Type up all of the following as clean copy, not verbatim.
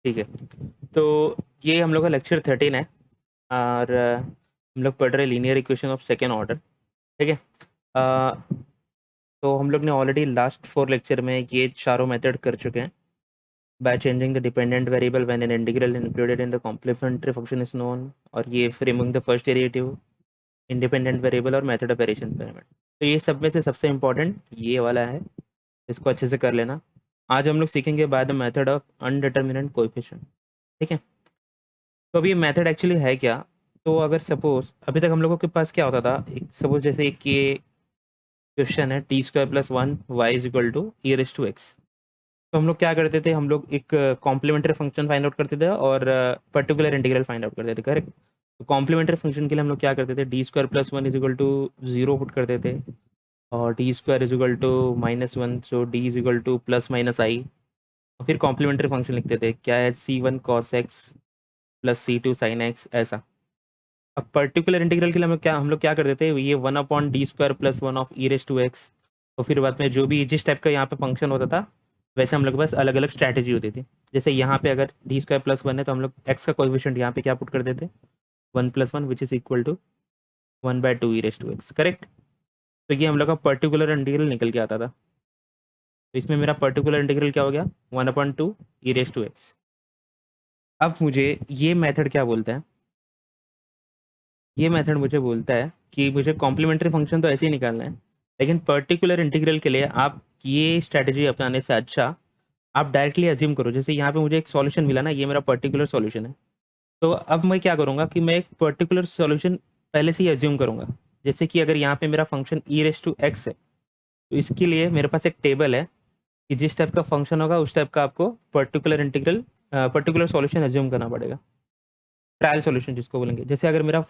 ठीक है। तो ये हम लोग का लेक्चर 13 है और हम लोग पढ़ रहे linear equation of second order. ठीक है। अ, तो हम लोग ने ऑलरेडी लास्ट 4 लेक्चर में ये चारों मेथड कर चुके हैं। By changing the dependent variable when an integral included in the complementary function is known, और ये removing the first derivative, independent variable और मेथड ऑफ एडिशन पेरामीटर। तो ये सब में से सबसे इम्पोर्टेंट ये वाला है, इसको अच्छे से कर लेना। आज हम लोग सीखेंगे by the method of undetermined coefficient. ठीक है। तो अभी ये मेथड एक्चुअली है क्या? तो अगर सपोज अभी तक हम लोगों के पास क्या होता था, एक सपोज जैसे एक ये क्वेश्चन है t² + 1 y = e⁻x। तो हम लोग क्या करते थे, हम लोग एक कॉम्प्लीमेंट्री फंक्शन फाइंड आउट करते थे और पर्टिकुलर इंटीग्रल फाइंड आउट करते थे, करेक्ट। तो कॉम्प्लीमेंट्री फंक्शन के लिए हम लोग क्या करते थे, d² + 1 = 0 पुट करते थे, और d² = -1, सो d = ±i। और फिर कॉम्प्लीमेंट्री फंक्शन लिखते थे, क्या है, c1 cos x + c2 sin x, ऐसा। अब पर्टिकुलर इंटीग्रल के लिए हम लोग क्या करते थे, ये 1/d² + 1 और फिर बाद में जो भी जिस टाइप का यहाँ पे फंक्शन होता था, वैसे हम लोग के पास अलग अलग स्ट्रैटेजी होती थी। जैसे यहाँ पे अगर d² + 1 है तो हम लोग x का कोएफिशिएंट यहाँ पे क्या पुट कर देते, 1 + 1 which is equal to 1/2 e⁻x, correct. तो ये हम लोग का पर्टिकुलर इंटीग्रल निकल के आता था। तो इसमें मेरा पर्टिकुलर इंटीग्रल क्या हो गया, 1/2 e⁻x। अब मुझे ये मेथड क्या बोलता है, ये मेथड मुझे बोलता है कि मुझे कॉम्प्लीमेंट्री फंक्शन तो ऐसे ही निकालना है, लेकिन पर्टिकुलर इंटीग्रल के लिए आप ये स्ट्रैटेजी अपनाने से अच्छा आप डायरेक्टली अज्यूम करो। जैसे यहाँ पे मुझे एक सॉल्यूशन मिला ना, ये मेरा पर्टिकुलर सॉल्यूशन है। तो अब मैं क्या करूँगा कि मैं एक पर्टिकुलर सॉल्यूशन पहले से ही अज्यूम करूँगा। जैसे कि अगर यहाँ पे मेरा फंक्शन e⁻x है, तो इसके लिए मेरे पास एक टेबल है कि जिस टाइप का फंक्शन होगा उस टाइप का आपको पर्टिकुलर सॉल्यूशन अज्यूम करना पड़ेगा। ट्रायल सॉल्यूशन जिसको बोलेंगे। जैसे अगर मेरा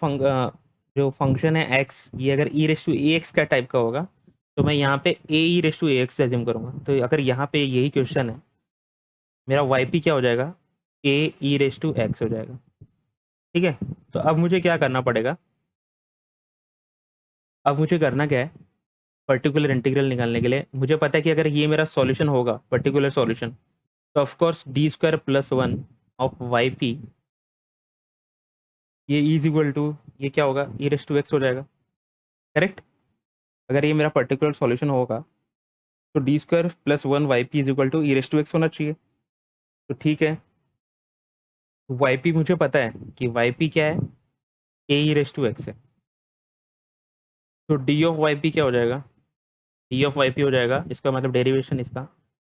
जो फंक्शन है एक्स, ये अगर e⁻ax का टाइप का होगा, तो मैं यहाँ पे e⁻ax से अज्यूम करूंगा। तो अगर यहाँ पे यही क्वेश्चन है, मेरा yp क्या हो जाएगा, e⁻x हो जाएगा। ठीक है। तो अब मुझे क्या करना पड़ेगा, अब मुझे करना क्या है, पर्टिकुलर इंटीग्रल निकालने के लिए मुझे पता है कि अगर ये मेरा सॉल्यूशन होगा, पर्टिकुलर सॉल्यूशन, तो ऑफकोर्स d² + 1 ऑफ yp, ये इज इक्वल टू, ये क्या होगा, e⁻x हो जाएगा, करेक्ट। अगर ये मेरा पर्टिकुलर सॉल्यूशन होगा तो d² + 1 yp is equal to e⁻x होना चाहिए। तो ठीक है, yp मुझे पता है कि yp क्या है, a⁻x है। तो d ऑफ yp क्या हो जाएगा, d ऑफ yp हो जाएगा, इसका मतलब डेरिवेशन इसका,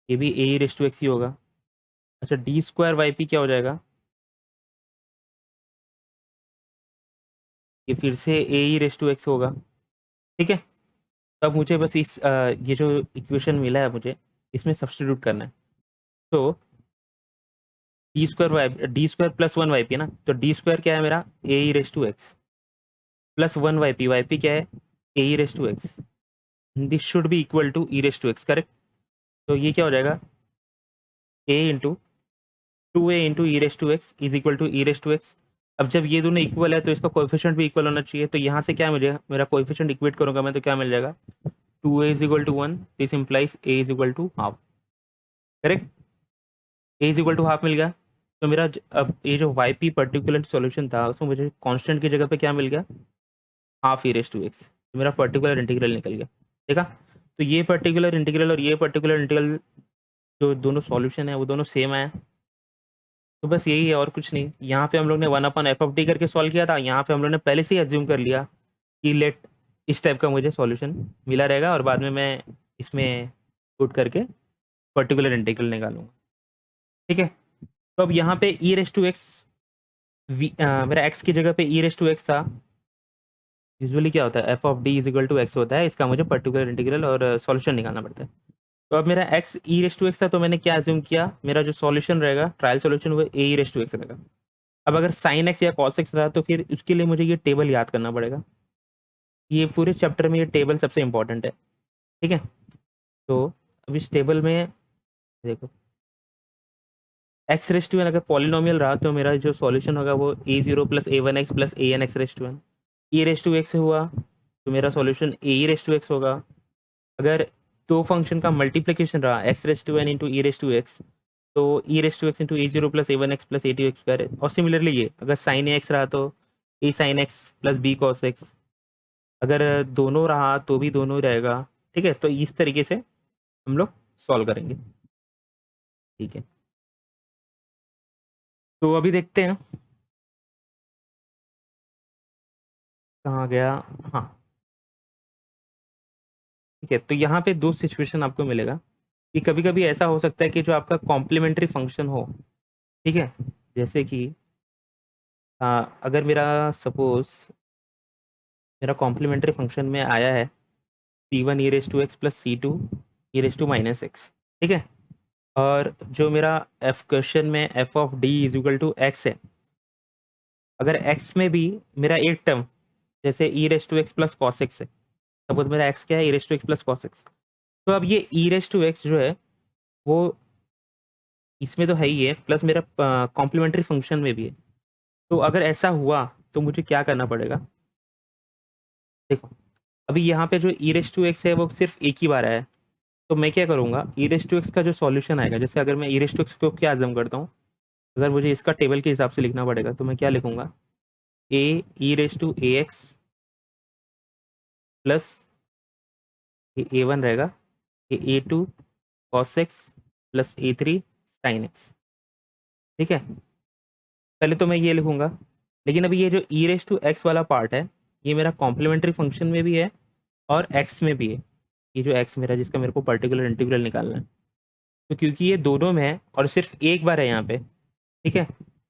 ये भी a⁻x ही होगा। अच्छा, d² yp क्या हो जाएगा, ये फिर से a⁻x होगा। ठीक है। तब मुझे बस ये जो इक्वेशन मिला है मुझे, इसमें सब्स्टिट्यूट करना है। तो d² + 1 yp है ना, तो d² क्या है मेरा, a⁻x +1 yp क्या है, a⁻x, this should be equal to e⁻x, correct. तो ये क्या हो जाएगा, a × 2a × e⁻x is equal to e⁻x। अब जब ये दोनों इक्वल है तो इसका कोएफिशिएंट भी इक्वल होना चाहिए। तो यहाँ से क्या मिलेगा, मेरा कोएफिशिएंट इक्वेट करूंगा मैं तो क्या मिल जाएगा, 2a is equal to 1, this implies a is equal to half, correct. a is equal to half मिल गया। तो मेरा अब ये जो yp पर्टिकुलर सॉल्यूशन था, उसमें मुझे कांस्टेंट की जगह पे क्या मिल गया, हाफ e⁻x। तो मेरा पर्टिकुलर इंटीग्रल निकल गया। देखा। तो ये पर्टिकुलर इंटीग्रल और ये पर्टिकुलर इंटीग्रल, जो दोनों सॉल्यूशन है वो दोनों सेम है। तो बस यही है और कुछ नहीं। यहाँ पे हम लोग ने 1/f(d) करके सॉल्व किया था, यहाँ पे हम लोग ने पहले से ही अज्यूम कर लिया कि लेट इस टाइप का मुझे सॉल्यूशन मिला रहेगा, और बाद में मैं इसमें पुट करके पर्टिकुलर इंटीग्रल निकालूंगा। ठीक है। तो अब यहाँ पे e⁻x, मेरा x की जगह पे e⁻x था। यूजुअली क्या होता है, f(d) is equal to x होता है, इसका मुझे पर्टिकुलर इंटीग्रल और सॉल्यूशन निकालना पड़ता है। तो अब मेरा x e⁻x था, तो मैंने क्या अज्यूम किया, मेरा जो सॉल्यूशन रहेगा, ट्रायल सॉल्यूशन, वो a⁻x रहेगा। अब अगर साइन एक्स या कॉस एक्स रहा तो फिर उसके लिए मुझे ये टेबल याद करना पड़ेगा। ये पूरे चैप्टर में ये टेबल सबसे इंपॉर्टेंट है। ठीक है। तो अब इस टेबल में देखो, x⁻n अगर पॉलिनोमियल रहा तो मेरा जो सॉल्यूशन होगा वो a0 + a1x + an(x⁻n), e⁻x हुआ तो मेरा सॉल्यूशन a⁻x होगा। अगर दो फंक्शन का मल्टीप्लिकेशन रहा x⁻n × e⁻x, तो e raise to x into a zero plus a one x plus a two x square. और सिमिलरली ये अगर साइन ए एक्स रहा तो a sine x plus b cos x. अगर दोनों रहा तो भी दोनों ही रहेगा। ठीक है, तो इस तरीके से हम लोग सॉल्व करेंगे। ठीक है, तो अभी देखते हैं कहाँ गया। हाँ, ठीक है, तो यहाँ पे दो सिचुएशन आपको मिलेगा कि कभी कभी ऐसा हो सकता है कि जो आपका कॉम्प्लीमेंट्री फंक्शन हो, ठीक है, जैसे कि अगर मेरा सपोज मेरा कॉम्प्लीमेंट्री फंक्शन में आया है c one e raise to x plus c two e raise to minus x. ठीक है, और जो मेरा एफ क्वेश्चन में F of D is equal to x है, अगर एक्स में भी मेरा एक टर्म जैसे e raise to x plus cos x है, सपोज मेरा एक्स क्या है, e raise to x plus cos x, तो अब ये ई रेस टू एक्स जो है वो इसमें तो है ही है, प्लस मेरा कॉम्प्लीमेंट्री फंक्शन में भी है। तो अगर ऐसा हुआ तो मुझे क्या करना पड़ेगा, देखो अभी यहाँ पे जो ई रेस टू एक्स है वो सिर्फ एक ही बार आया है, तो मैं क्या करूँगा, ई रेस टू एक्स का जो सॉल्यूशन आएगा, जैसे अगर मैं ई रेस टू एक्स को क्या अज्यूम करता हूँ, अगर मुझे इसका टेबल के हिसाब से लिखना पड़ेगा तो मैं क्या लिखूंगा, a e raise to a x plus a one रहेगा, a two cos x plus a three sine x. ठीक है, पहले तो मैं ये लिखूंगा, लेकिन अभी ये जो ई रेस टू एक्स वाला पार्ट है ये मेरा कॉम्प्लीमेंट्री फंक्शन में भी है और एक्स में भी है। ये जो एक्स मेरा जिसका मेरे को पर्टिकुलर इंटीग्रल निकालना है, तो क्योंकि ये दोनों में है और सिर्फ एक बार है यहाँ पे, ठीक है,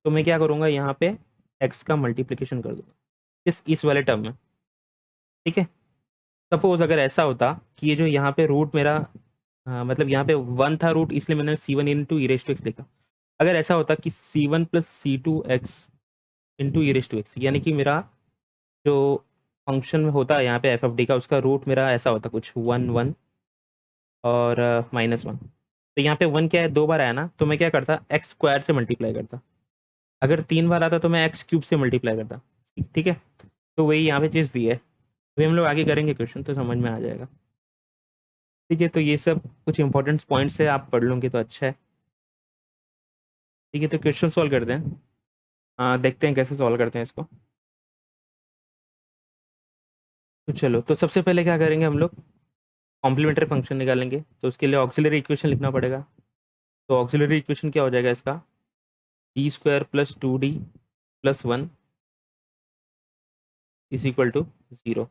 तो मैं क्या करूँगा, यहाँ पे एक्स का मल्टीप्लिकेशन कर दूंगा सिर्फ इस वाले टर्म में। ठीक है, सपोज अगर ऐसा होता कि ये जो यहाँ पे रूट मेरा मतलब यहाँ पे वन था रूट, इसलिए मैंने c one into E raise to x लिखा। अगर ऐसा होता कि c one plus c two x into E raise to x, यानी कि मेरा जो फंक्शन में होता है यहाँ पे एफ एफ डी का, उसका रूट मेरा ऐसा होता कुछ वन वन और माइनस वन। तो यहाँ पे वन क्या है, दो बार आया ना, तो मैं क्या करता, एक्स स्क्वायर से मल्टीप्लाई करता। अगर तीन बार आता तो मैं एक्स क्यूब से मल्टीप्लाई करता। ठीक है, तो वही यहाँ पे चीज़ दी है। अभी हम लोग आगे करेंगे क्वेश्चन तो समझ में आ जाएगा। ठीक है, तो ये सब कुछ इंपॉर्टेंट पॉइंट्स है, आप पढ़ लूँगे तो अच्छा है। ठीक है, तो क्वेश्चन सॉल्व करते हैं। देखते हैं कैसे सॉल्व करते हैं इसको। तो चलो, तो सबसे पहले क्या करेंगे हम लोग, कॉम्प्लीमेंट्री फंक्शन निकालेंगे, तो उसके लिए ऑक्सिलरी इक्वेशन लिखना पड़ेगा। तो ऑक्सिलरी इक्वेशन क्या हो जाएगा इसका, D square plus two D plus one is equal to zero.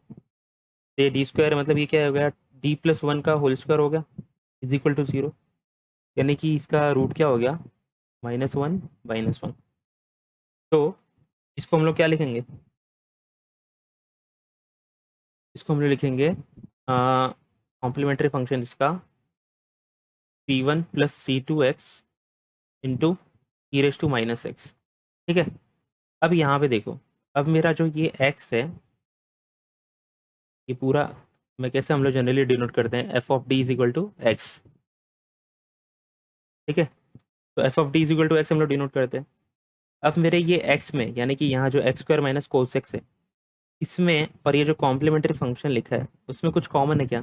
ये डी स्क्वायर मतलब ये क्या हो गया, डी प्लस वन का होल स्क्वायर हो गया इज इक्वल टू जीरो, यानी कि इसका रूट क्या हो गया, माइनस वन माइनस वन। तो इसको हम लोग क्या लिखेंगे, इसको हम लोग लिखेंगे कॉम्प्लीमेंट्री फंक्शन इसका c one plus c two x into E raise to minus x. ठीक है, अब यहाँ पे देखो, अब मेरा जो ये x है, ये पूरा मैं कैसे हम लोग जनरली डिनोट करते हैं, F of D is equal to X. ठीक है, तो F of D is equal to X हम लोग डिनोट करते हैं। अब मेरे ये x में, यानी कि यहाँ जो x square minus cos x है, इसमें और ये जो कॉम्प्लीमेंट्री फंक्शन लिखा है उसमें कुछ कॉमन है क्या,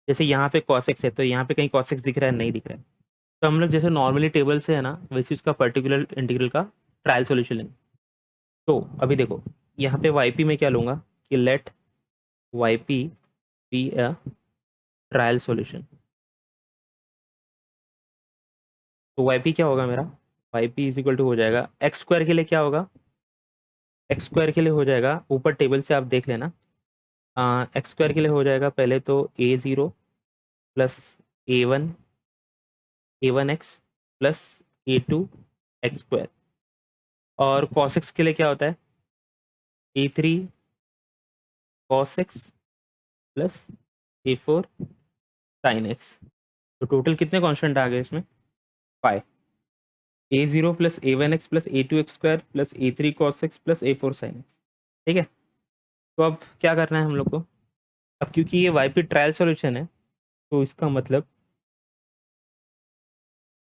जैसे यहाँ पे cos x है तो यहाँ पे कहीं cos x दिख रहा है, नहीं दिख रहा है। तो हम लोग जैसे नॉर्मली टेबल से है ना, वैसे उसका पर्टिकुलर इंटीग्रल का ट्रायल सॉल्यूशन लेंगे। तो अभी देखो, यहाँ पे वाई पी में क्या लूँगा कि let Y P be a trial solution. तो वाई पी क्या होगा मेरा, Y P is equal to हो जाएगा एक्स स्क्वायर के लिए क्या होगा, एक्स स्क्वायर के लिए हो जाएगा, ऊपर टेबल से आप देख लेना, एक्स स्क्वायर के लिए हो जाएगा पहले तो a zero plus a one x plus a two x square. और कॉस एक्स के लिए क्या होता है, a three cos x plus a four sine x. तो टोटल कितने कॉन्स्टेंट आ गए इसमें, five. A zero plus a one x plus a two x square plus a three cos x plus a four sine x. ठीक है, तो अब क्या करना है हम लोग को, अब क्योंकि ये वाई पी ट्रायल सॉल्यूशन है, तो इसका मतलब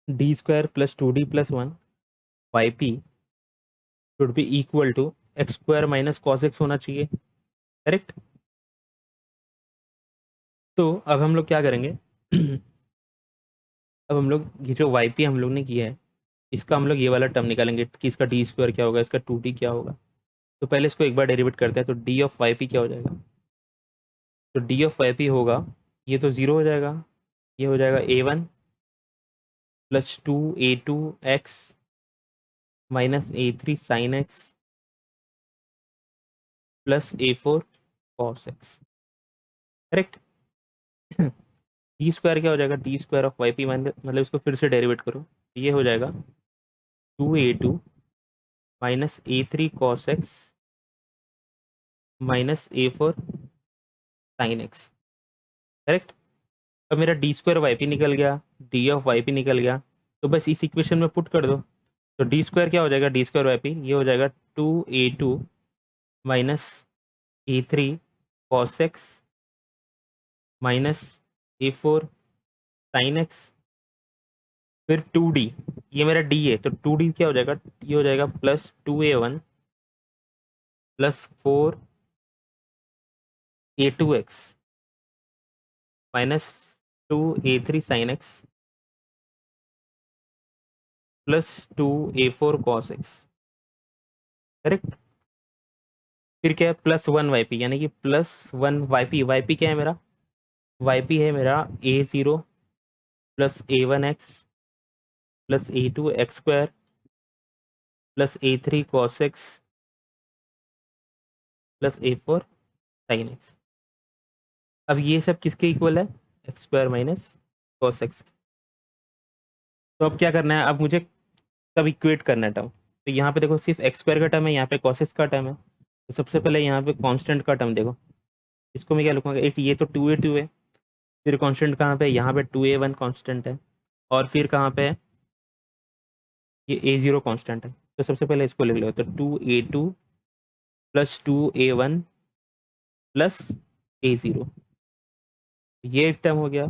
D square plus two D plus one Y P should be equal to x square minus cos X होना चाहिए, करेक्ट। तो अब हम लोग क्या करेंगे अब हम लोग ये जो वाई पी हम लोग ने किया है, इसका हम लोग ये वाला टर्म निकालेंगे कि इसका डी स्क्वायर क्या होगा, इसका टू डी क्या होगा। तो पहले इसको एक बार डेरिवेट करते हैं, तो डी ऑफ वाई पी क्या हो जाएगा। तो डी ऑफ वाई पी होगा, ये तो ज़ीरो हो जाएगा, ये हो जाएगा A1 plus 2A2x minus A3 sine x plus A4 cos X. Correct. D square क्या हो जाएगा, D square of Y P मतलब इसको फिर से डेरिवेट करो, ये हो जाएगा 2A2 minus A3 cos x minus A4 sign x. Correct. अब मेरा डी स्क्वायर वाई पी निकल गया, डी ऑफ वाई पी निकल गया, तो बस इस इक्वेशन में पुट कर दो। तो डी स्क्वायर क्या हो जाएगा, डी स्क्वायर वाई पी ये हो जाएगा 2A2 minus A3 cos x minus A4 sign x, फिर 2D, ये मेरा D है तो 2D क्या हो जाएगा, ये हो जाएगा plus 2A1 plus 4A2x minus 2A3 sine x plus 2A4 cos X. Correct. फिर क्या है, +1 वाई पी, यानी कि +1 वाई पी, वाई पी क्या है मेरा, वाई पी है मेरा A0 plus A1x plus A2x² plus A3 cos x plus A4 sine x. अब ये सब किसके इक्वल है, x square minus cos x. तो अब क्या करना है, अब मुझे सब इक्वेट करना है टर्म। तो यहाँ पे देखो सिर्फ एक्स स्क्वायर का टर्म है, यहाँ पे कॉस एक्स का टर्म है। तो सबसे पहले यहाँ पे कांस्टेंट का टर्म देखो, इसको मैं क्या लिखूँगा, एक ये तो 2A2 है, फिर कांस्टेंट कहाँ पे है, यहाँ पे 2A1 कांस्टेंट है, और फिर कहाँ पे है, ये A0 कांस्टेंट है। तो सबसे पहले इसको लिख लो, तो 2A2 plus 2A1 plus A0, ये एक टर्म हो गया।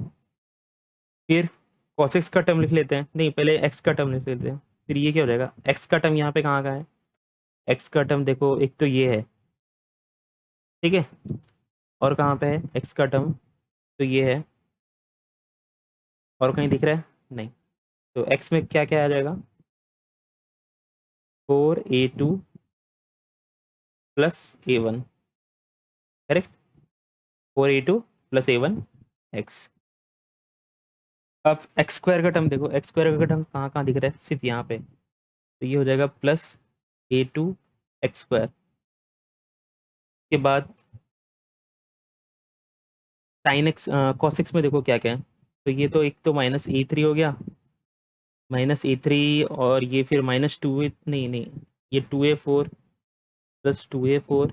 फिर cos x का टर्म लिख लेते हैं, नहीं पहले x का टर्म लिख लेते हैं। फिर ये क्या हो जाएगा, x का टर्म यहाँ पे कहाँ का है, x का टर्म देखो एक तो ये है, ठीक है, और कहाँ पे है x का टर्म, तो ये है, और कहीं दिख रहा है नहीं। तो x में क्या क्या आ जाएगा, 4A2 plus A1। Correct. 4A2 plus A1 x। अब एक्स स्क्वायर का टर्म देखो, एक्स स्क्वायर का टर्म कहाँ कहाँ दिख रहा है, सिर्फ यहाँ पे। तो ये हो जाएगा +A2 x² के बाद साइन एक्स, कॉस एक्स में देखो क्या क्या है। तो ये तो एक तो -A3 हो गया, -A3, और ये फिर -2A, नहीं नहीं, ये 2A4 प्लस 2A4,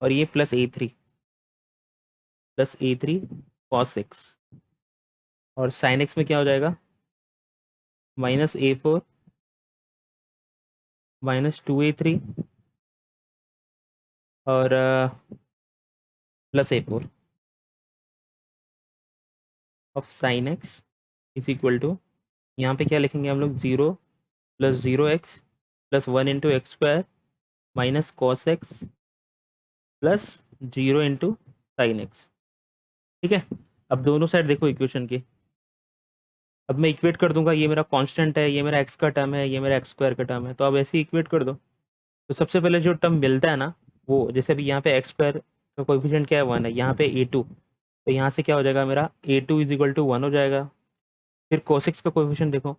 और ये +A3 कॉस एक्स, और साइन एक्स में क्या हो जाएगा, -A4 -2A3 और +A4 of sine X is equal to, यहाँ पे क्या लिखेंगे हम लोग, 0 + 0x plus 1 × x² minus cos x plus 0 × sine x. ठीक है। अब दोनों साइड देखो इक्वेशन की, अब मैं इक्वेट कर दूंगा, ये मेरा कांस्टेंट है, ये मेरा एक्स का टर्म है, ये मेरा एक्स स्क्वायर का टर्म है, तो अब ऐसे ही इक्वेट कर दो। तो सबसे पहले जो टर्म मिलता है ना, वो जैसे अभी यहाँ पे एक्स स्क्वायर का कोएफिशिएंट क्या है, 1 है, यहाँ पे A2, तो यहाँ से क्या हो जाएगा मेरा, A2 = 1 हो जाएगा। फिर कोसिक्स का कोएफिशिएंट देखो,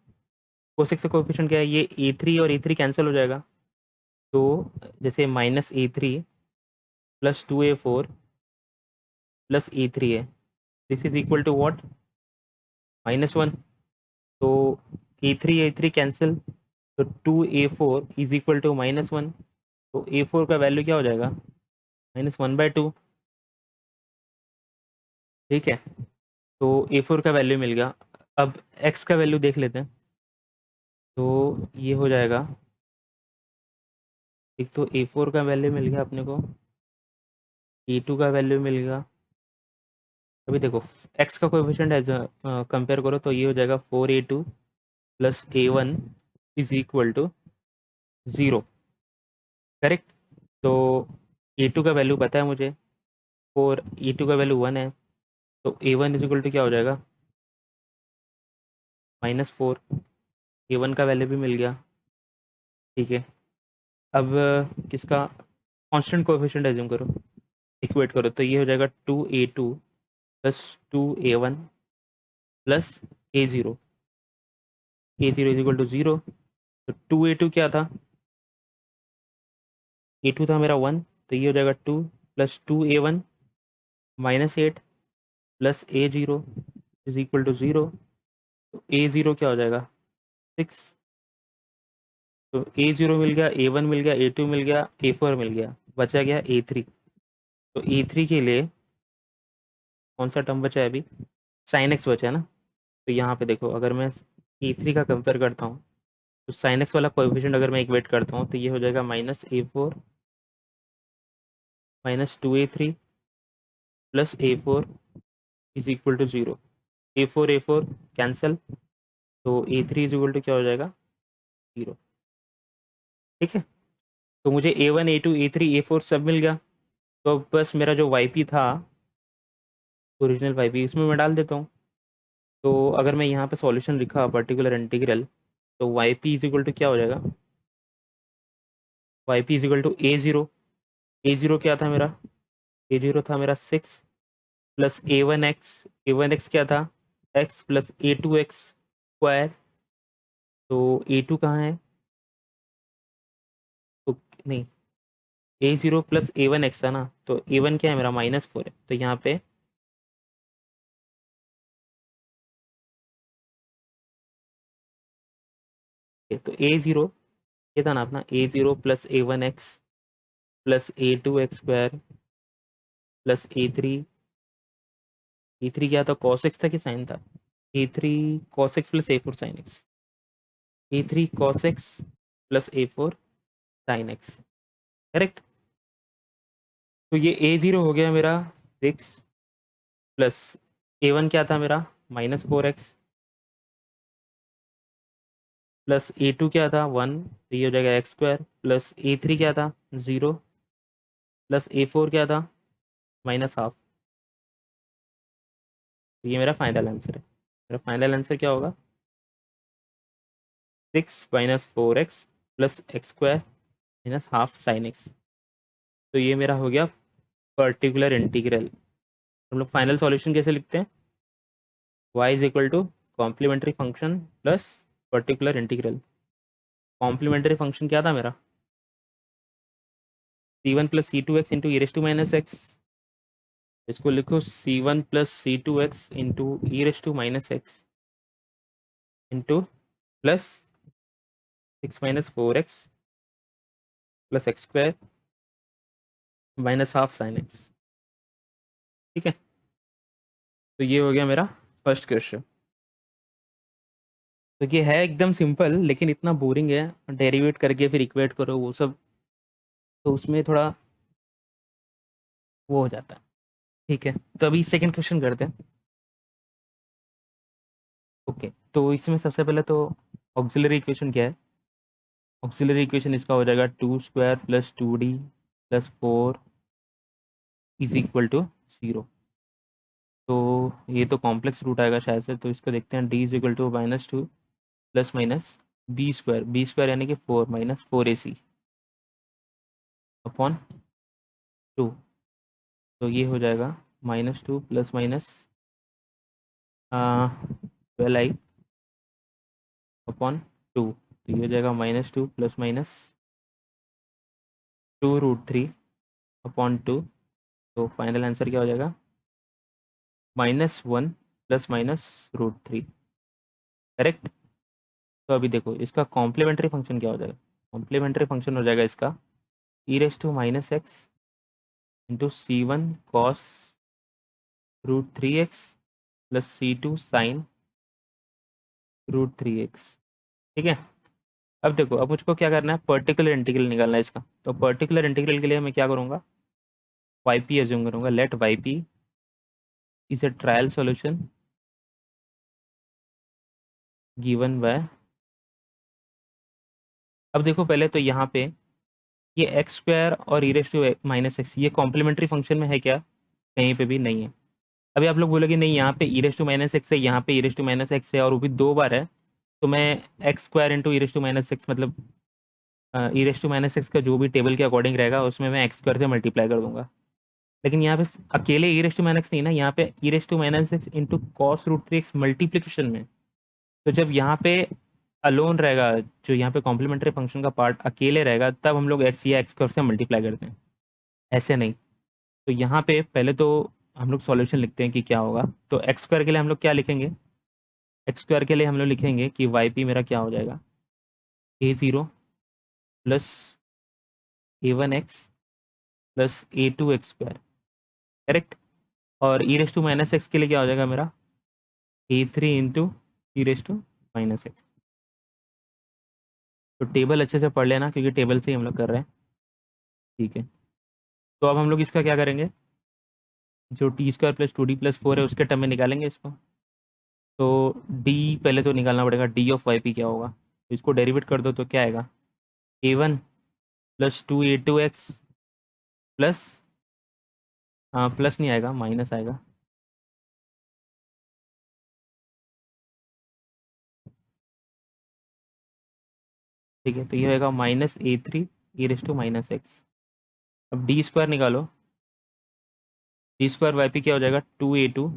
कोसिक्स का कोएफिशिएंट क्या है, ये A3 और A3 कैंसिल हो जाएगा। तो जैसे -A3 plus 2A4 plus A3 है, this is equal to what, -1। तो A3 कैंसिल, तो 2A4 इज इक्वल टू -1। तो A4 का वैल्यू क्या हो जाएगा, -1/2। ठीक है। तो A4 का वैल्यू मिल गया। अब x का वैल्यू देख लेते हैं। तो ये हो जाएगा, एक तो A4 का वैल्यू मिल गया अपने को, A2 का वैल्यू मिल गया। अभी देखो x का कोएफिशिएंट है, कंपेयर करो, तो ये हो जाएगा 4A2 plus A1 is equal to 0। Correct. तो A2 का वैल्यू पता है मुझे, और A2 का वैल्यू 1 है, तो A1 इज इक्वल टू क्या हो जाएगा, -4, a1 का वैल्यू भी मिल गया। ठीक है, अब किसका कांस्टेंट कोएफिशिएंट एज्यूम करो, इक्वेट करो, तो ये हो जाएगा 2a2 plus 2a1 plus a0, a0 is equal to 0। तो 2a2 क्या था, a2 था मेरा 1, तो ये हो जाएगा 2 plus 2a1 -8 plus a0 is equal to 0। तो a0 क्या हो जाएगा 6। तो a0 मिल गया, a1 मिल गया, a2 मिल गया, a4 मिल गया, बचा गया a3। तो a3 के लिए कौन सा टर्म बचा है अभी, साइन एक्स बचा है ना। तो यहाँ पे देखो, अगर मैं a3 का कंपेयर करता हूँ, तो साइन एक्स वाला कोएफिशिएंट अगर मैं इक्वेट करता हूँ, तो ये हो जाएगा -a4 -2a3 plus a4 is equal to 0। a4 cancel, तो a3 इज इक्वल टू क्या हो जाएगा 0। ठीक है, तो मुझे a1 a2 a3 a4 सब मिल गया। तो अब बस मेरा जो वाई था, ओरिजिनल वाई उसमें मैं डाल देता हूँ। तो अगर मैं यहाँ पे सॉल्यूशन लिखा पर्टिकुलर इंटीग्रल, तो Y P is equal to क्या हो जाएगा, Y P is equal to a0। a0 क्या था मेरा, a0 था मेरा 6 प्लस a1x क्या था x प्लस a2x स्क्वायर। तो a2 कहाँ है, तो नहीं, a0 प्लस a1x था ना, तो a1 क्या है मेरा -4 है, तो यहाँ पे तो a0 ये था ना अपना a0 plus a1x plus a2x square plus a3 क्या था, cos x था कि साइन था, a3 cos x plus a4 sin x, a3 cos x plus a4 sin x, correct. तो ये a0 हो गया मेरा 6 प्लस a1 क्या था मेरा -4x प्लस a2 क्या था 1, तो ये हो जाएगा एक्स स्क्वायर प्लस a3 क्या था 0 प्लस a4 क्या था -हाफ। तो ये मेरा फाइनल आंसर है। मेरा फाइनल आंसर क्या होगा 6 -4x plus X square -half sine x. तो ये मेरा हो गया पर्टिकुलर इंटीग्रल। हम लोग फाइनल सॉल्यूशन कैसे लिखते हैं, y is equal to complementary function plus particular integral. Complementary function क्या था मेरा, c1 plus c2x into E raise to minus X. इसको लिखो c1 plus c2x into E raise to minus x into plus 6 -4x plus X square -half sine x. ठीक है, तो ये हो गया मेरा फर्स्ट क्वेश्चन। तो ये है एकदम सिंपल, लेकिन इतना बोरिंग है, डेरिवेट करके फिर इक्वेट करो वो सब, तो उसमें थोड़ा वो हो जाता है। ठीक है, तो अभी सेकंड क्वेश्चन करते हैं। ओके, तो इसमें सबसे पहले तो ऑक्सिलरी इक्वेशन क्या है, ऑक्सिलरी इक्वेशन इसका हो जाएगा 2² plus 2d plus 4 is equal to 0। तो ये तो कॉम्प्लेक्स रूट आएगा शायद से, तो इसको देखते हैं, d is equal to -2 plus minus B square यानी कि 4 -4ac अपॉन 2। तो ये हो जाएगा -2 प्लस माइनस 12i अपॉन 2। तो ये हो जाएगा -2 प्लस माइनस 2√3 अपॉन 2। तो फाइनल आंसर क्या हो जाएगा -1 प्लस माइनस √3, करेक्ट। तो अभी देखो इसका कॉम्प्लीमेंट्री फंक्शन क्या हो जाएगा, कॉम्प्लीमेंट्री फंक्शन हो जाएगा इसका e raise to minus x into c1 cos √3x plus c2 sine √3x। ठीक है, अब देखो, अब मुझको क्या करना है, पर्टिकुलर इंटीग्रल निकालना है इसका। तो पर्टिकुलर इंटीग्रल के लिए मैं क्या करूँगा, वाई पी एज्यूम करूँगा, let Y P is a trial solution given by. अब देखो पहले तो यहाँ पे ये एक्स स्क्वायर और E raise to minus x, ये कॉम्प्लीमेंट्री फंक्शन में है क्या, कहीं पे भी नहीं है। अभी आप लोग बोलोगे नहीं यहाँ पे ई रेस टू माइनस एक्स है, यहाँ पे ई रेस टू माइनस एक्स है और वो भी 2 बार है, तो मैं X square into E raise to minus X मतलब E raise to minus X का जो भी टेबल के अकॉर्डिंग रहेगा उसमें मैं एक्स स्क्वायर से मल्टीप्लाई कर दूंगा। लेकिन यहाँ पे अकेले ई रेस टू माइनस नहीं ना, यहाँ पे ई raise to minus x into cos root three x multiplication में। तो जब यहाँ पे अलोन रहेगा, जो यहाँ पे कॉम्प्लीमेंट्री फंक्शन का पार्ट अकेले रहेगा, तब हम लोग एक्स या एक्स स्क्वायर से मल्टीप्लाई करते हैं, ऐसे नहीं। तो यहाँ पे पहले तो हम लोग सॉल्यूशन लिखते हैं कि क्या होगा। तो एक्स स्क्वायर के लिए हम लोग क्या लिखेंगे, एक्स स्क्वायर के लिए हम लोग लिखेंगे कि वाई पी मेरा क्या हो जाएगा, A0 plus A1x plus A2x square, correct. और E raise to minus X के लिए क्या हो जाएगा मेरा, A3 into E raise to minus x. तो टेबल अच्छे से पढ़ लेना क्योंकि टेबल से ही हम लोग कर रहे हैं, ठीक है। तो अब हम लोग इसका क्या करेंगे, जो टी स्क्वायर प्लस 2D+4 है उसके टर्म में निकालेंगे इसको। तो डी पहले तो निकालना पड़ेगा, डी ऑफ वाई पी क्या होगा, तो इसको डेरिवेट कर दो तो क्या आएगा, A1 प्लस 2A2x प्लस, हाँ प्लस नहीं आएगा, माइनस आएगा, ठीक है। तो ये होगा minus A3 e raise to minus x. अब डी स्क्वायर निकालो, डी स्क्वायर वाई पी क्या हो जाएगा, 2A2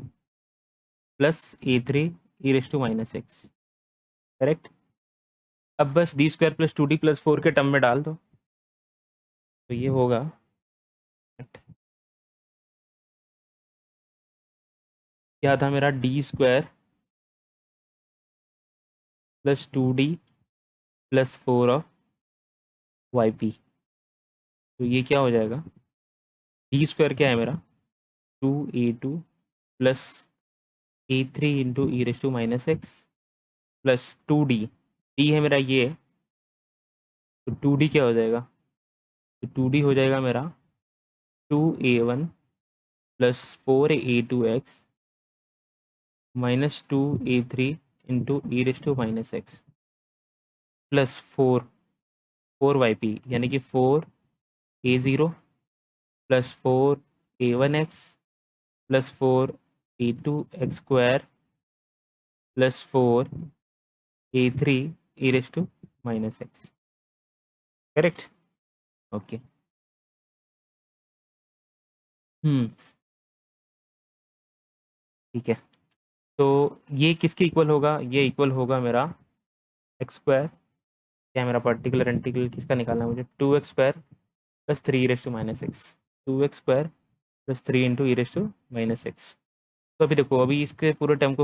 plus A3 e raise to minus x, correct. अब बस डी स्क्वायर प्लस 2D+4 के टर्म में डाल दो, तो ये होगा, क्या था मेरा, D square plus 2D+4 of Y p. तो ये क्या हो जाएगा, डी स्क्वायर क्या है मेरा, 2A2 plus A3 into E raise to minus x plus 2D, D है मेरा ये, तो 2D क्या हो जाएगा, तो 2D हो जाएगा मेरा 2A1 plus 4A2x minus 2A3 into E raise to minus x plus 4 4 Y P, यानी कि 4A0 plus 4A1x plus 4A2x square plus 4A3 e raise to minus x, correct, okay. Hmm, ठीक है। तो ये किसके इक्वल होगा, ये equal होगा मेरा एक्स स्क्वायर, क्या है मेरा पर्टिकुलर इंटीग्रल किसका निकालना है मुझे, 2x square plus 3e−x, 2x square plus 3 into e−x। तो अभी देखो, अभी इसके पूरे टर्म को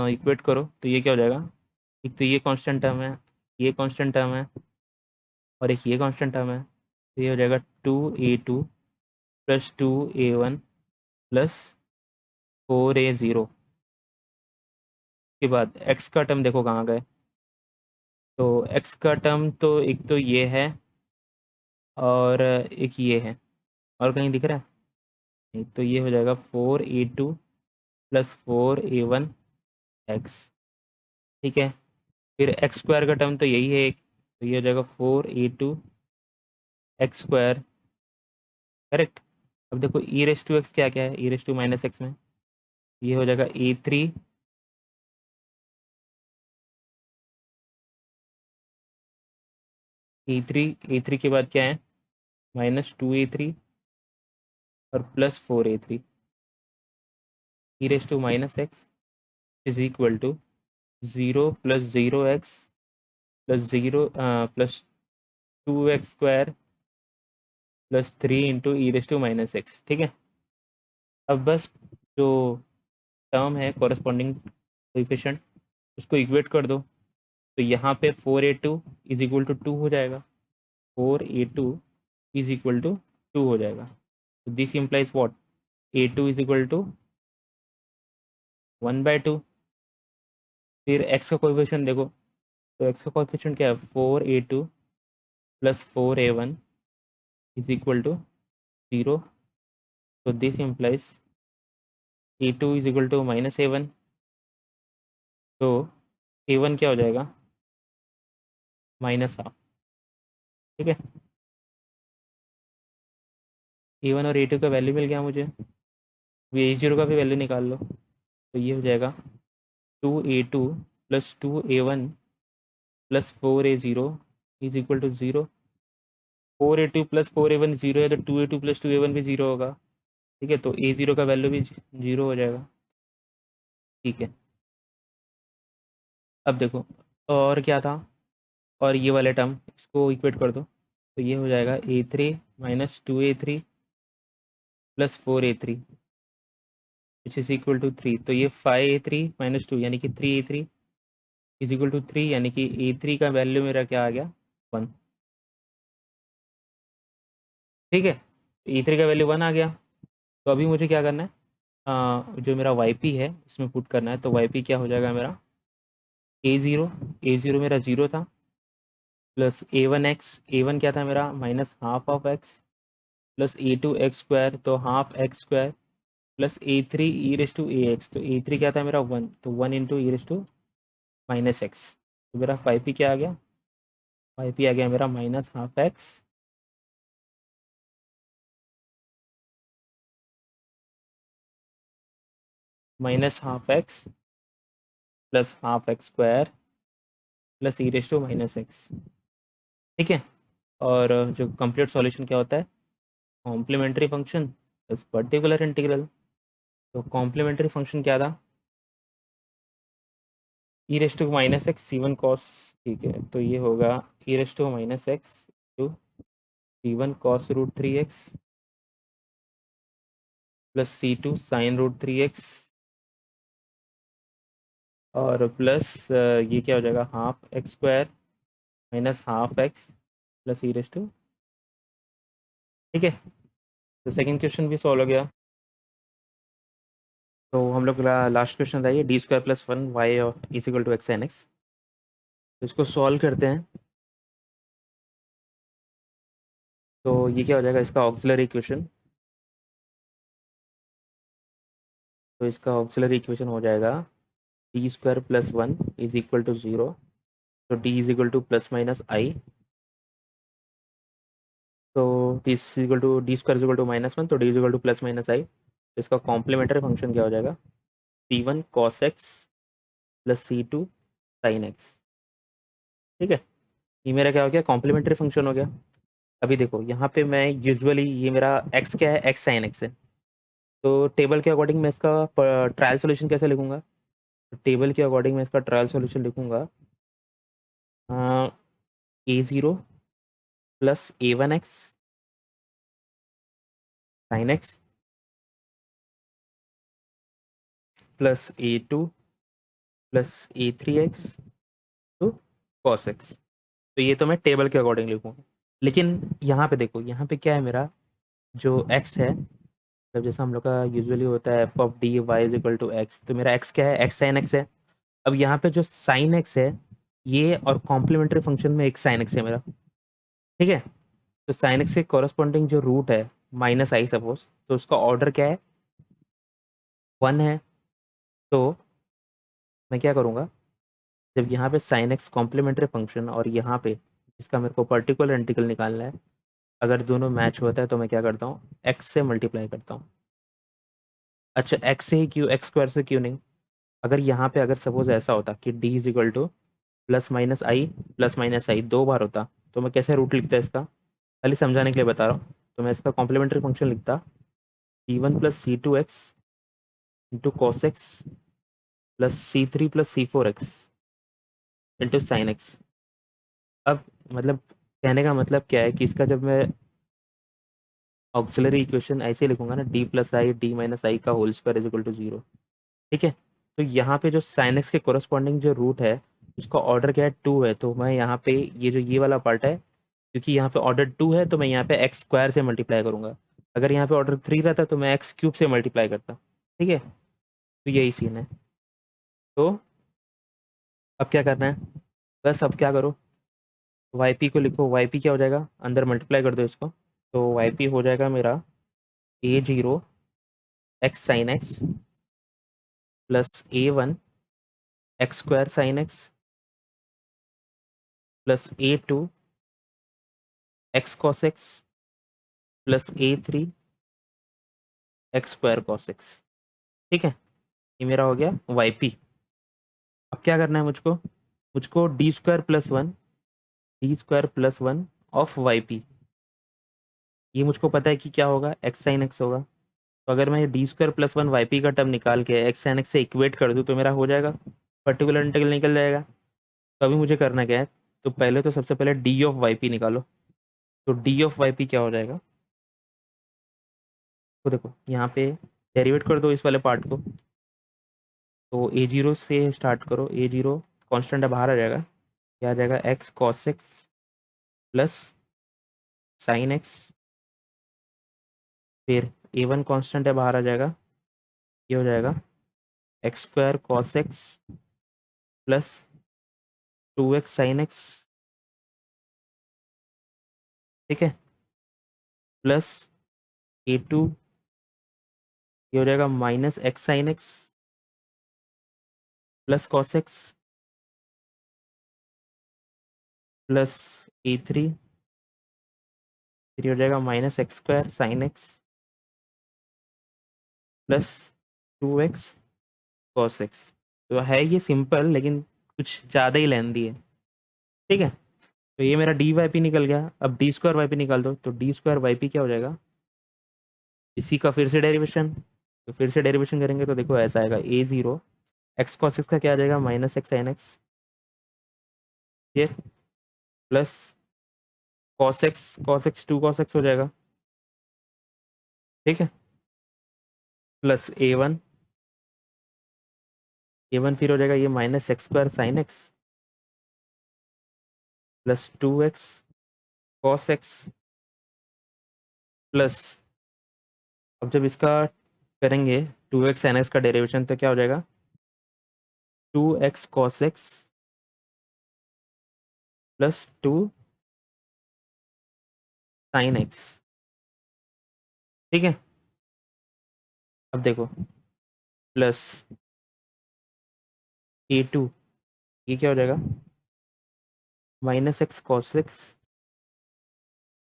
इक्वेट करो तो ये क्या हो जाएगा, एक तो ये कांस्टेंट टर्म है, ये कांस्टेंट टर्म है, और एक ये कांस्टेंट टर्म है, तो ये हो जाएगा 2A2 plus 2A1 plus 4A0। के बाद एक्स का टर्म देखो कहाँ गए, तो एक्स का टर्म तो एक तो ये है और एक ये है, और कहीं दिख रहा है नहीं, तो ये हो जाएगा 4A2 प्लस 4A1x, ठीक है। फिर एक्स स्क्वायर का टर्म तो यही है एक, तो ये हो जाएगा 4A2x स्क्वायर, करेक्ट। अब देखो ई रेस टू एक्स क्या क्या है, e raise to minus x में ये हो जाएगा A3 ए थ्री के बाद क्या है, -2A3 और plus 4A3 e raise to minus x is equal to 0 + 0x plus 0 plus 2x square plus 3 into E raise to minus x, ठीक है। अब बस जो टर्म है कॉरेस्पॉन्डिंग कोएफिशिएंट उसको इक्वेट कर दो, तो यहाँ पे 4A2 इज इक्वल टू 2 हो जाएगा, 4A2 इज इक्वल टू 2 हो जाएगा। तो this implies what, A2 is equal to 1/2। फिर x का कोएफिशिएंट देखो, तो x का कोएफिशिएंट क्या है, 4A2 plus 4A1 is equal to 0। तो this implies A2 is equal to -A1। तो A1 क्या हो जाएगा, -1/2, ठीक है। A1 और A2 का वैल्यू मिल गया मुझे, ये A0 का भी वैल्यू निकाल लो, तो ये हो जाएगा 2A2 plus 2A1 plus 4A0 is equal to 0। 4A2 plus 4A1 zero है, तो 2A2 प्लस 2A1 भी जीरो होगा। ठीक है, तो A0 का वैल्यू भी जीरो हो जाएगा। ठीक है, अब देखो और क्या था, और ये वाले टर्म इसको इक्वेट कर दो, तो ये हो जाएगा A3 minus 2A3 plus 4A3 which is equal to 3। तो ये 5A3 माइनस 2 यानी कि 3A3 इज इक्वल टू 3, यानी कि A3 का वैल्यू मेरा क्या आ गया, 1। ठीक है, A3 का वैल्यू 1 आ गया। तो अभी मुझे क्या करना है, जो मेरा YP है इसमें पुट करना है। तो YP क्या हो जाएगा मेरा, A0 मेरा 0 था, प्लस A1x, A1 क्या था मेरा minus half of x, plus A2 x square, तो half x square, plus A3 e raise to a x, तो A3 क्या था मेरा 1, तो 1 इंटू ई रेस टू माइनस एक्स। तो मेरा 5P क्या आ गया, 5P आ गया मेरा minus half x minus half x plus half x square plus e raise to minus x. ठीक है, और जो कंप्लीट सॉल्यूशन क्या होता है, complementary function plus particular integral. तो कॉम्प्लीमेंट्री फंक्शन क्या था, e raise to minus x c one cos. ठीक है, तो ये होगा e raise to minus x two c one cos root 3x plus C2 sine root 3x, और plus ये क्या हो जाएगा, half x square minus half x plus e raise to. ठीक है, तो सेकंड क्वेश्चन भी सॉल्व हो गया। तो हम लोग लास्ट क्वेश्चन था ये, D² + 1y is equal to x sin x। तो इसको सॉल्व करते हैं। तो ये क्या हो जाएगा, इसका ऑक्सिलरी इक्वेशन। तो इसका ऑक्सिलरी इक्वेशन हो जाएगा D² + 1 इज इक्वल टू 0। तो D is equal to plus minus I, तो D is equal to D² is equal to -1, तो D is equal to plus minus I. तो इसका कॉम्प्लीमेंट्री फंक्शन क्या हो जाएगा, C1 cos x plus C2 sin x। ठीक है, ये मेरा क्या हो गया, कॉम्प्लीमेंट्री फंक्शन हो गया। अभी देखो यहाँ पे मैं यूजुअली, ये मेरा x क्या है, x sin x है। तो टेबल के अकॉर्डिंग मैं इसका ट्रायल सॉल्यूशन कैसे लिखूंगा, तो टेबल के अकॉर्डिंग मैं इसका ट्रायल सॉल्यूशन लिखूंगा A0 plus A1x sin x plus A2 plus A3x two cos x। तो ये तो मैं टेबल के अकॉर्डिंग लिखूंगा। लेकिन यहाँ पे देखो, यहाँ पे क्या है मेरा, जो x है, जब जैसा हम लोग का यूजुअली होता है f(dy)=x, तो मेरा x क्या है, x sin x है। अब यहाँ पे जो sin x है, ये और कॉम्प्लीमेंट्री फंक्शन में एक sin x है मेरा। ठीक है, तो sin x के कॉरस्पॉन्डिंग जो रूट है -i सपोज, तो उसका ऑर्डर क्या है, 1 है। तो मैं क्या करूँगा, जब यहाँ पे sin x कॉम्प्लीमेंट्री फंक्शन और यहाँ पे इसका मेरे को पर्टिकुलर इंटीग्रल निकालना है, अगर दोनों मैच होता है तो मैं क्या करता हूँ, x से मल्टीप्लाई करता हूँ। अच्छा, x से ही क्यों, x² से क्यों नहीं, अगर यहाँ पे अगर सपोज ऐसा होता कि D is equal to plus minus I दो बार होता, तो मैं कैसे रूट लिखता इसका, खाली समझाने के लिए बता रहा हूँ। तो मैं इसका कॉम्प्लीमेंट्री फंक्शन लिखता C1 plus C2x into cos x plus C3 plus C4x into sine x. अब मतलब कहने का मतलब क्या है कि इसका जब मैं ऑक्सिलरी इक्वेशन ऐसे लिखूंगा ना, D+i का whole square is equal to 0। ठीक है, तो यहाँ पे जो साइन एक्स के कोरस्पॉन्डिंग जो रूट है, उसका ऑर्डर क्या है, 2 है। तो मैं यहाँ पे ये जो ये वाला पार्ट है, क्योंकि यहाँ पे ऑर्डर 2 है, तो मैं यहाँ पे x² से मल्टीप्लाई करूंगा। अगर यहाँ पे ऑर्डर 3 रहता तो मैं x³ से मल्टीप्लाई करता। ठीक है, तो यही सीन है। तो अब क्या करना है, बस अब क्या करो, YP को लिखो। YP क्या हो जाएगा, अंदर मल्टीप्लाई कर दो इसको। तो YP हो जाएगा मेरा A0 x sin x plus A1 x² sin x plus A2 x cos x plus A3 x² cos x। ठीक है, ये मेरा हो गया वाई पी। अब क्या करना है मुझको, मुझको D square plus one of Y p, ये मुझको पता है कि क्या होगा, एक्स साइन एक्स होगा। तो अगर मैं D square plus 1 y p का टर्म निकाल के एक्स साइन एक्स से इक्वेट कर दूँ तो मेरा हो जाएगा, पर्टिकुलर इंटीग्रल निकल जाएगा। तो अभी मुझे करना क्या है, तो पहले तो सबसे पहले डी ऑफ वाई पी निकालो। तो डी ऑफ वाई पी क्या हो जाएगा, तो देखो यहाँ पे डेरिवेट कर दो इस वाले पार्ट को। तो ए जीरो से स्टार्ट करो, ए जीरो कॉन्स्टेंट है बाहर आ जाएगा, क्या आ जाएगा, x cos x plus sign x, फिर ए वन कॉन्स्टेंट है बाहर आ जाएगा, ये हो जाएगा x square cos x plus 2x sine x, ठीक है, प्लस ए टू, ये हो जाएगा minus x sine x plus cos x plus a three, फिर ये हो जाएगा minus x square sine x plus 2x cos x. तो है ये सिंपल, लेकिन कुछ ज़्यादा ही लेंदी है। ठीक है, तो ये मेरा डी वाई पी निकल गया। अब डी स्क्वायर वाई पी निकाल दो, तो डी स्क्वायर वाई पी क्या हो जाएगा, इसी का फिर से डेरिवेशन। तो फिर से डेरिवेशन करेंगे तो देखो ऐसा आएगा, A zero x cos x का क्या आ जाएगा, माइनस एक्स साइन एक्स, फिर plus cos x two cos x हो जाएगा, ठीक है, प्लस ए वन फिर हो जाएगा ये minus x square sine x plus 2x cos x plus, अब जब इसका करेंगे 2x साइन एक्स का डेरिवेशन तो क्या हो जाएगा, 2x cos x plus 2 sine x. ठीक है, अब देखो प्लस ए टू, ये क्या हो जाएगा, माइनस एक्स कॉस एक्स,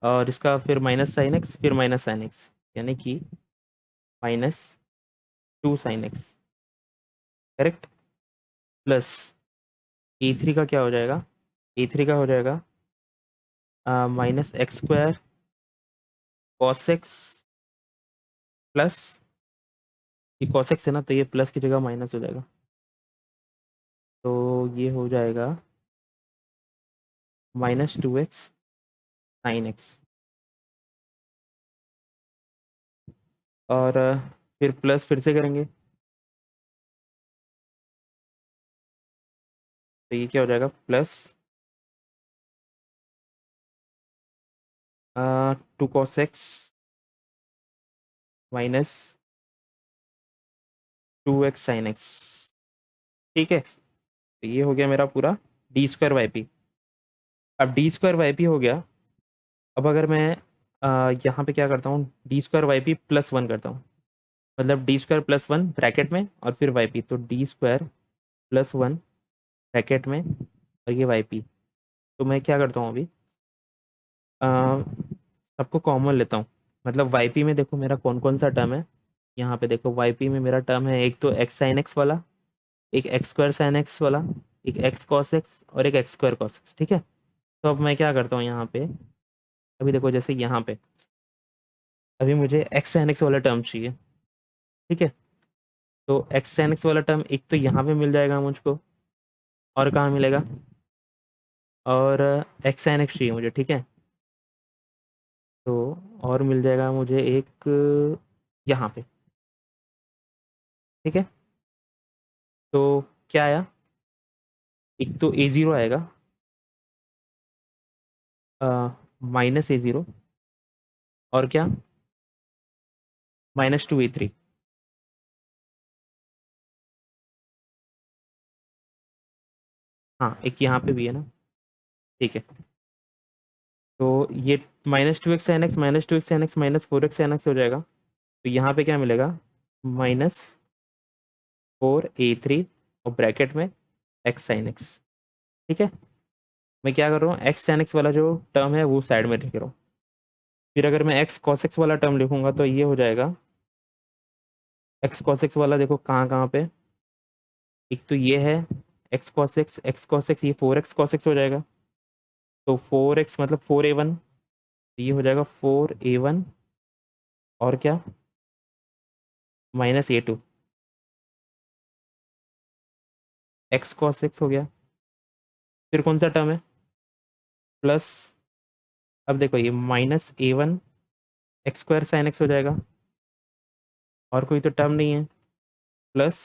और इसका फिर माइनस साइन एक्स फिर माइनस साइन एक्स, यानी कि minus 2 sine x, correct, plus a three का क्या हो जाएगा, ए थ्री का हो जाएगा minus x square cos x plus, ये कॉस एक्स है ना तो ये प्लस की जगह माइनस हो जाएगा, तो ये हो जाएगा माइनस 2x साइन एक्स, और फिर प्लस फिर से करेंगे तो ये क्या हो जाएगा, plus 2 cos x minus 2x sine x. ठीक है, तो ये हो गया मेरा पूरा डी स्क्वायर वाई पी। अब डी स्क्वायर वाई पी हो गया। अब अगर मैं यहाँ पे क्या करता हूँ, D square y p plus one करता हूँ, मतलब D square plus one bracket में और फिर वाई पी, तो D square plus one bracket में और ये वाई पी। तो मैं क्या करता हूँ अभी, अ, सबको कॉमन लेता हूँ, मतलब वाई पी में देखो मेरा कौन कौन सा टर्म है। यहाँ पे देखो वाई पी में मेरा टर्म है, एक तो एक्स साइन एक्स वाला, एक एक्स स्क्वायर साइन एक्स वाला, एक एक्स कॉस एक्स और एक एक्स स्क्वायर कॉस एक्स। ठीक है, तो अब मैं क्या करता हूँ यहाँ पे, अभी देखो जैसे यहाँ पे अभी मुझे एक्स साइन एक्स वाला टर्म चाहिए। ठीक है, तो एक्स साइन एक्स वाला टर्म एक तो यहाँ पे मिल जाएगा मुझको, और कहाँ मिलेगा, और एक्स साइन एक्स चाहिए मुझे। ठीक है, तो और मिल जाएगा मुझे एक यहाँ पे। ठीक है, तो क्या आया, एक तो ए ज़ीरो आएगा, माइनस ए ज़ीरो, और क्या, माइनस 2 ए 3। हाँ, एक यहाँ पे भी है ना। ठीक है, तो ये -2x sin x -2x sin x -4x sin x हो जाएगा। तो यहाँ पे क्या मिलेगा, -4 a 3 और ब्रैकेट में x sin x। ठीक है, मैं क्या कर रहा हूँ, x sin x वाला जो टर्म है वो साइड में लिख रहा हूँ। फिर अगर मैं x cos x वाला टर्म लिखूंगा तो ये हो जाएगा एक्स कॉस एक्स वाला देखो कहाँ कहाँ पे, एक तो ये है एक्स कॉस एक्स, ये 4x कॉस एक्स हो जाएगा। तो 4x मतलब 4a1, ये हो जाएगा 4a1 और क्या, -a2, एक्स कॉस एक्स हो गया। फिर कौन सा टर्म है, प्लस, अब देखो ये -a1 x square sine x हो जाएगा, और कोई तो टर्म नहीं है, plus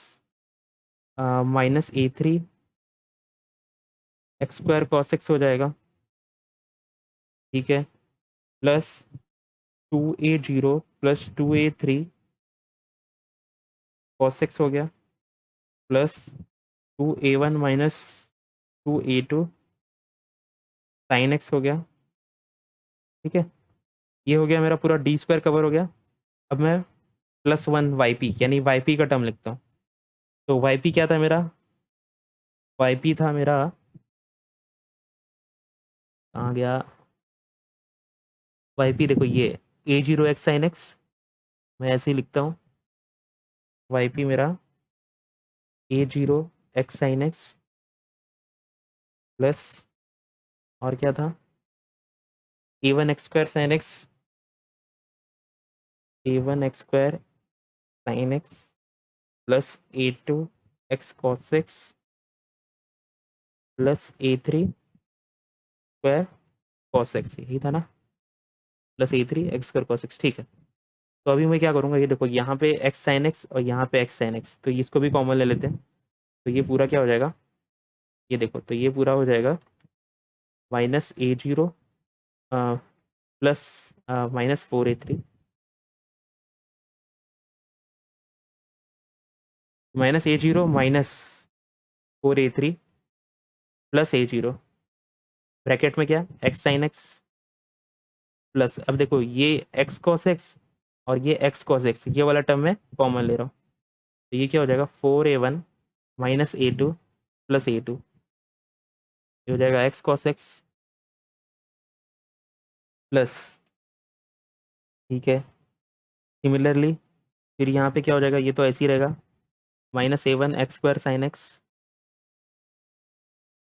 -a3 x square cos x हो जाएगा, ठीक है, plus 2a0 plus 2a3 cos x हो गया, plus 2a1 -2a2 sine x हो गया, ठीक है। ये हो गया मेरा पूरा डी स्क्वायर कवर हो गया। अब मैं +1 वाई पी यानी वाई पी का टर्म लिखता हूँ। तो वाई पी क्या था मेरा, वाई पी था मेरा, कहाँ गया, वाई पी देखो ये a0 x साइन एक्स, मैं ऐसे ही लिखता हूँ, वाई पी मेरा a0 x sine x plus, और क्या था, a1 x square sine x, a1 x square sine x plus a2 x cos x plus a3 square cos x, यही था ना, plus a3 x square cos x, ठीक है। तो अभी मैं क्या करूँगा, ये देखो यहाँ पे x साइन एक्स और यहाँ पे x साइन एक्स, तो इसको भी कॉमन ले लेते हैं। तो ये पूरा क्या हो जाएगा, ये देखो, तो ये पूरा हो जाएगा -a0 plus -4a3, -a0 -4a3 plus a0, bracket में क्या, x साइन एक्स प्लस, अब देखो ये x कॉस एक्स और ये x कॉस एक्स, ये वाला टर्म मैं कॉमन ले रहा हूँ। तो ये क्या हो जाएगा, 4a1 -a2 प्लस a2, ये हो जाएगा x कॉस एक्स प्लस, ठीक है। सिमिलरली फिर यहाँ पे क्या हो जाएगा, ये तो ऐसे ही रहेगा, -a1 x square sine x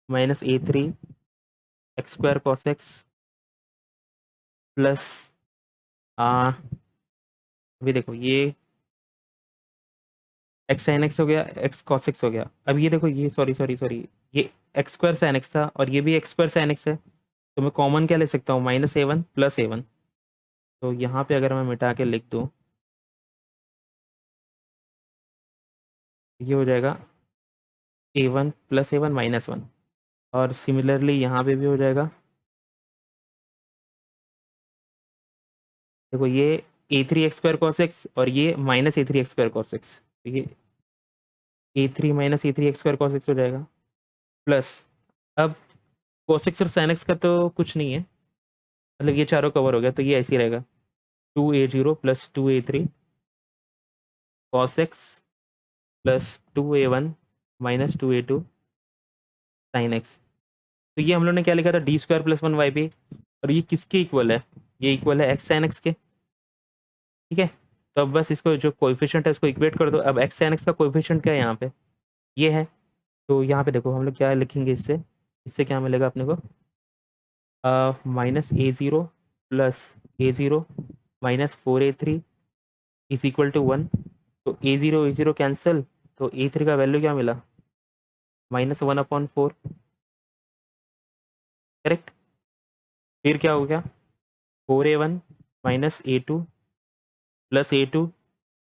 -a3 x square cos x plus, अभी देखो ये x साइन एक्स हो गया, x कॉस एक्स हो गया। अब ये देखो, ये सॉरी सॉरी सॉरी, ये x स्क्वायर साइन एक्स था और ये भी x स्क्वायर साइन एक्स है, तो मैं कॉमन क्या ले सकता हूँ, -a1 प्लस a1। तो यहाँ पे अगर मैं मिटा के लिख दूँ, ये हो जाएगा a1 प्लस a1 -1, और सिमिलरली यहाँ पे भी हो जाएगा, देखो ये a3 x square cos X और ये -a3 x square cos x, तो ये a3 -a3 x square cos x हो जाएगा, प्लस, अब cos एक्स और sin एक्स का तो कुछ नहीं है, मतलब ये चारों कवर हो गया, तो ये ऐसे ही रहेगा, 2a0 plus 2a3 cos x plus 2a1 -2a2 sine x. तो ये हम लोग ने क्या लिखा था, D square plus 1 y p, और ये किसके इक्वल है, ये इक्वल है एक्स साइन एक्स के, ठीक है। तो अब बस इसको जो कोएफिशिएंट है उसको इक्वेट कर दो। अब एक्स साइन एक्स का कोएफिशिएंट क्या है यहाँ पे, ये है। तो यहाँ पे देखो हम लोग क्या लिखेंगे, इससे इससे क्या मिलेगा अपने को, -a0 plus a0 -4a3 is equal to 1। तो a0 कैंसिल, तो a3 का वैल्यू क्या मिला, -1/4, करेक्ट। फिर क्या हो गया, 4a1 -a2 plus a2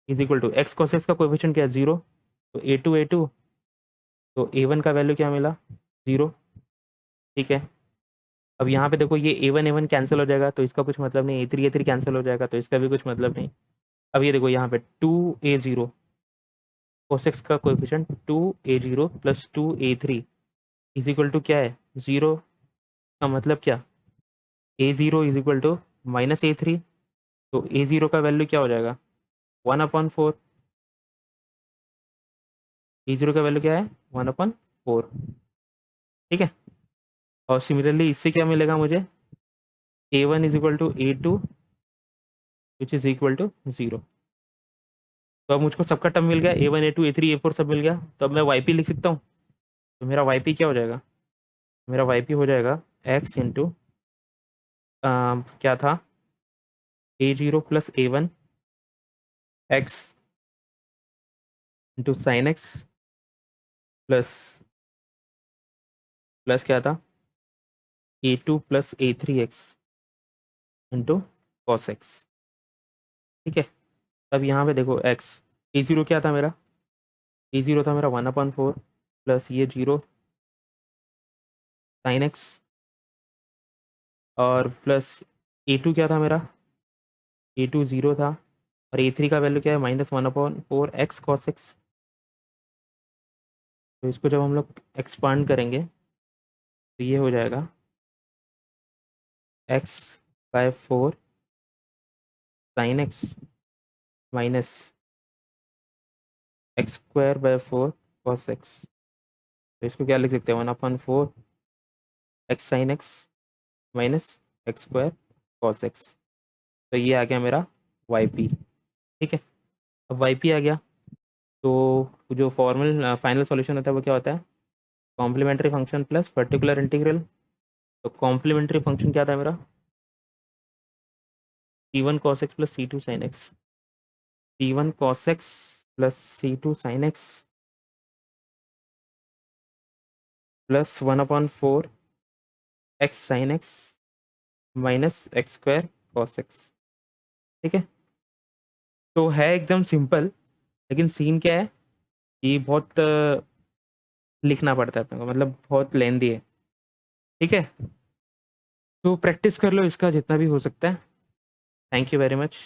is equal to x cos x का कोएफिशिएंट क्या है, 0, तो a2 तो a1 का वैल्यू क्या मिला, 0, ठीक है। अब यहाँ पे देखो ये a1 कैंसिल हो जाएगा, तो इसका कुछ मतलब नहीं, a3 कैंसिल हो जाएगा, तो इसका भी कुछ मतलब नहीं। अब ये देखो यहाँ पे 2a0 cos x का coefficient 2a0 plus 2a3 is equal to क्या है, 0, का मतलब क्या, a0 is equal to -a3, तो a0 का वैल्यू क्या हो जाएगा, 1/4, a0 का वैल्यू क्या है, 1/4, ठीक है। और सिमिलरली इससे क्या मिलेगा मुझे, a1 is equal to a2 which is equal to 0। तो अब मुझको सबका टर्म मिल गया, A1 A2 A3 A4 सब मिल गया। तो अब मैं YP लिख सकता हूँ। तो मेरा YP क्या हो जाएगा, मेरा YP हो जाएगा x इंटू क्या था, A0 plus A1 x into sine x plus plus क्या था, A2 plus A3 x into cos x. ठीक है, अब यहाँ पे देखो x, A0 क्या था मेरा, A0 था मेरा 1/4 प्लस ये 0 साइन एक्स, और प्लस A2 क्या था मेरा, A2 0 था, और A3 का वैल्यू क्या है, -1/4 एक्स कॉस एक्स। तो इसको जब हम लोग एक्सपांड करेंगे तो ये हो जाएगा x/4 sign x minus x²/4 cos x. तो इसको क्या लिख सकते हैं, 1/4 x sine x minus x² cos x. तो ये आ गया मेरा YP। ठीक है, अब YP आ गया, तो जो फॉर्मल फाइनल सॉल्यूशन होता है वो क्या होता है, complementary function plus particular integral. तो कॉम्प्लीमेंट्री फंक्शन क्या था मेरा, C1 cos x plus C2 sin x, C1 cos x plus C2 sin x plus 1/4 x sine x minus x² cos x. ठीक है, तो है एकदम सिंपल, लेकिन सीन क्या है कि बहुत लिखना पड़ता है अपने को, मतलब बहुत लेंदी है। ठीक है, तो प्रैक्टिस कर लो इसका जितना भी हो सकता है। Thank you very much.